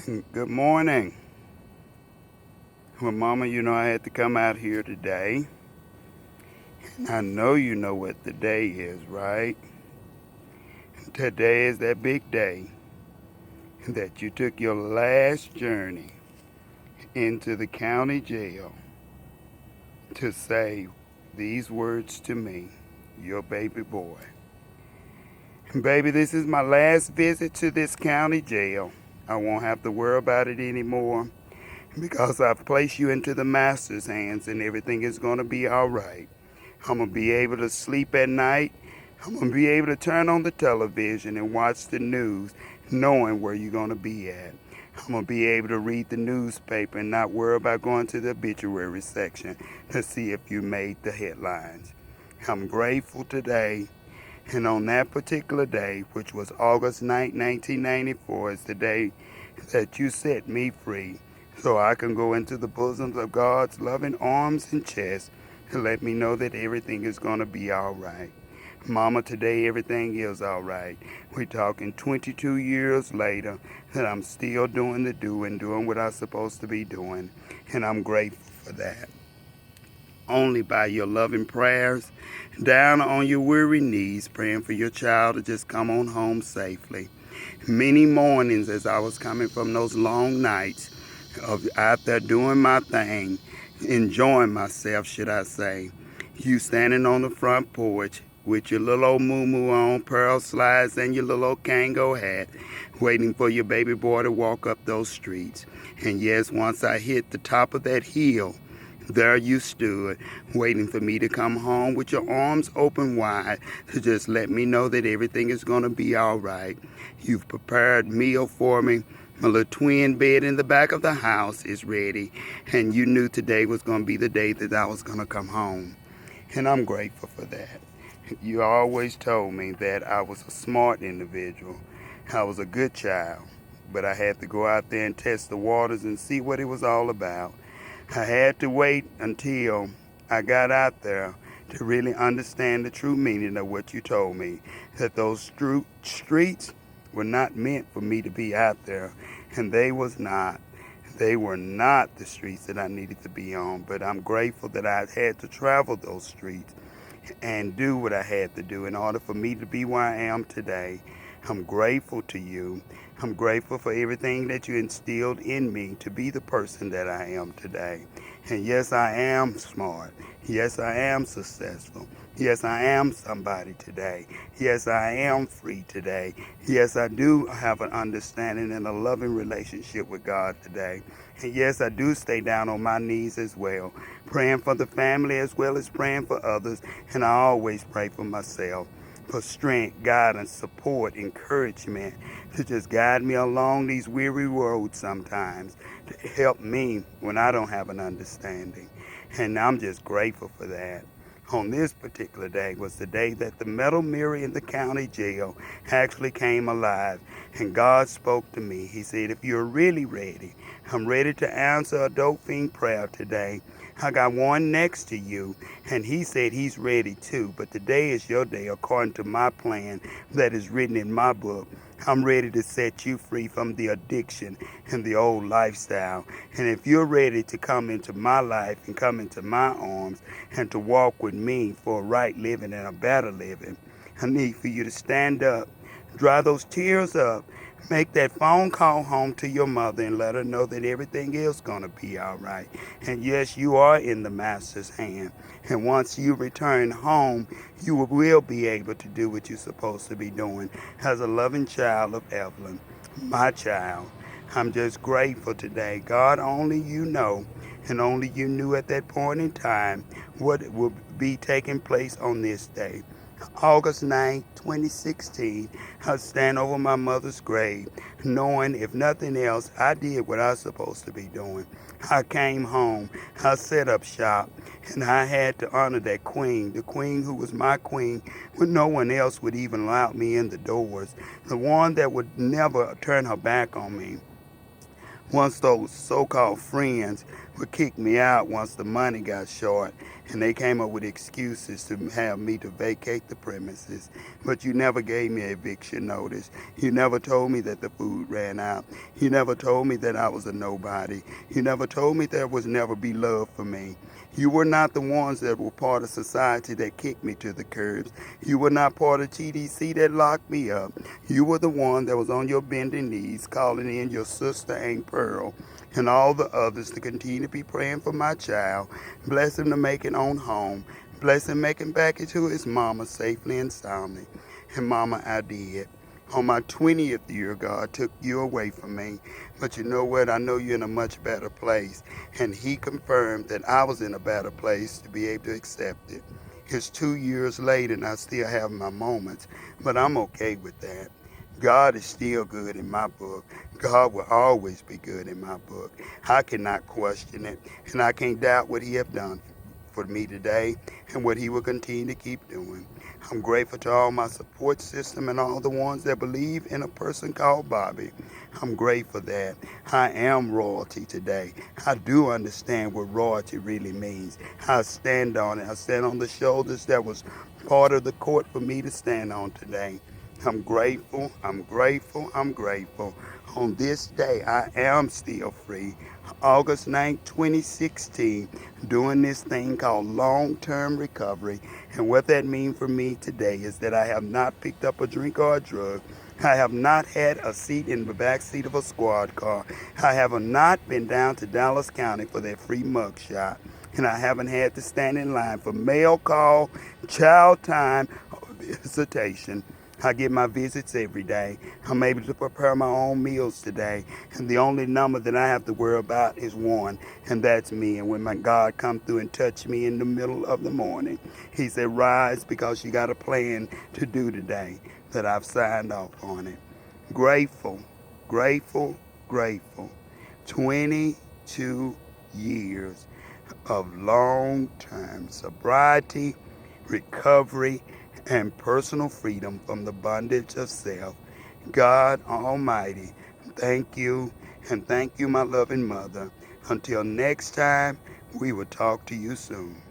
Good morning. Well, Mama, I had to come out here today. I know you know what the day is, right? Today is that big day that you took your last journey into the county jail to say these words to me, your baby boy. Baby, this is my last visit to this county jail. I won't have to worry about it anymore because I've placed you into the master's hands and everything is going to be all right. I'm going to be able to sleep at night. I'm going to be able to turn on the television and watch the news knowing where you're going to be at. I'm going to be able to read the newspaper and not worry about going to the obituary section to see if you made the headlines. I'm grateful today. And on that particular day, which was August 9, 1994, is the day that you set me free so I can go into the bosoms of God's loving arms and chest to let me know that everything is going to be all right. Mama, today everything is all right. We're talking 22 years later that I'm still doing the doing what I'm supposed to be doing, and I'm grateful for that. Only by your loving prayers, down on your weary knees, praying for your child to just come on home safely. Many mornings as I was coming from those long nights of out there doing my thing, enjoying myself, should I say, you standing on the front porch with your little old moo on, pearl slides, and your little old Kango hat, waiting for your baby boy to walk up those streets. And yes, once I hit the top of that hill, there you stood, waiting for me to come home with your arms open wide to just let me know that everything is going to be all right. You've prepared meal for me. My little twin bed in the back of the house is ready, and you knew today was going to be the day that I was going to come home. And I'm grateful for that. You always told me that I was a smart individual. I was a good child, but I had to go out there and test the waters and see what it was all about. I had to wait until I got out there to really understand the true meaning of what you told me, that those streets were not meant for me to be out there, and they was not. They were not the streets that I needed to be on, but I'm grateful that I had to travel those streets and do what I had to do in order for me to be where I am today. I'm grateful to you. I'm grateful for everything that you instilled in me to be the person that I am today. And yes, I am smart. Yes, I am successful. Yes, I am somebody today. Yes, I am free today. Yes, I do have an understanding and a loving relationship with God today. And yes, I do stay down on my knees as well, praying for the family as well as praying for others. And I always pray for myself, for strength, guidance, support, encouragement, to just guide me along these weary roads sometimes, to help me when I don't have an understanding. And I'm just grateful for that. On this particular day was the day that the metal mirror in the county jail actually came alive. And God spoke to me. He said, if you're really ready, I'm ready to answer a dope fiend prayer today. I got one next to you, and he said he's ready too. But today is your day according to my plan that is written in my book. I'm ready to set you free from the addiction and the old lifestyle. And if you're ready to come into my life and come into my arms and to walk with me for a right living and a better living, I need for you to stand up, dry those tears up, make that phone call home to your mother and let her know that everything is going to be all right. And yes, you are in the master's hand. And once you return home, you will be able to do what you're supposed to be doing as a loving child of Evelyn, my child. I'm just grateful today. God, only you know, and only you knew at that point in time what will be taking place on this day. August 9, 2016, I stand over my mother's grave, knowing if nothing else, I did what I was supposed to be doing. I came home, I set up shop, and I had to honor that queen, the queen who was my queen when no one else would even allow me in the doors, the one that would never turn her back on me. Once those so-called friends would kick me out once the money got short, and they came up with excuses to have me to vacate the premises. But you never gave me an eviction notice. You never told me that the food ran out. You never told me that I was a nobody. You never told me there was never be love for me. You were not the ones that were part of society that kicked me to the curbs. You were not part of TDC that locked me up. You were the one that was on your bending knees calling in your sister Aunt Pearl and all the others to continue to be praying for my child. Bless him to make it on home. Bless him making back into his mama safely and soundly. And mama, I did. On my 20th year, God took you away from me. But you know what? I know you're in a much better place. And he confirmed that I was in a better place to be able to accept it. It's 2 years later and I still have my moments, but I'm okay with that. God is still good in my book. God will always be good in my book. I cannot question it, and I can't doubt what he has done for me today and what he will continue to keep doing. I'm grateful to all my support system and all the ones that believe in a person called Bobby. I'm grateful that I am royalty today. I do understand what royalty really means. I stand on it. I stand on the shoulders that was part of the court for me to stand on today. I'm grateful, I'm grateful, I'm grateful. On this day, I am still free. August 9th, 2016, doing this thing called long-term recovery. And what that means for me today is that I have not picked up a drink or a drug. I have not had a seat in the back seat of a squad car. I have not been down to Dallas County for that free mug shot. And I haven't had to stand in line for mail call, child time, or visitation. I get my visits every day. I'm able to prepare my own meals today. And the only number that I have to worry about is one, and that's me. And when my God come through and touch me in the middle of the morning, he said, rise because you got a plan to do today, that I've signed off on it. Grateful, grateful, grateful. 22 years of long-term sobriety, recovery, and personal freedom from the bondage of self. God Almighty, thank you, and thank you, my loving mother. Until next time, we will talk to you soon.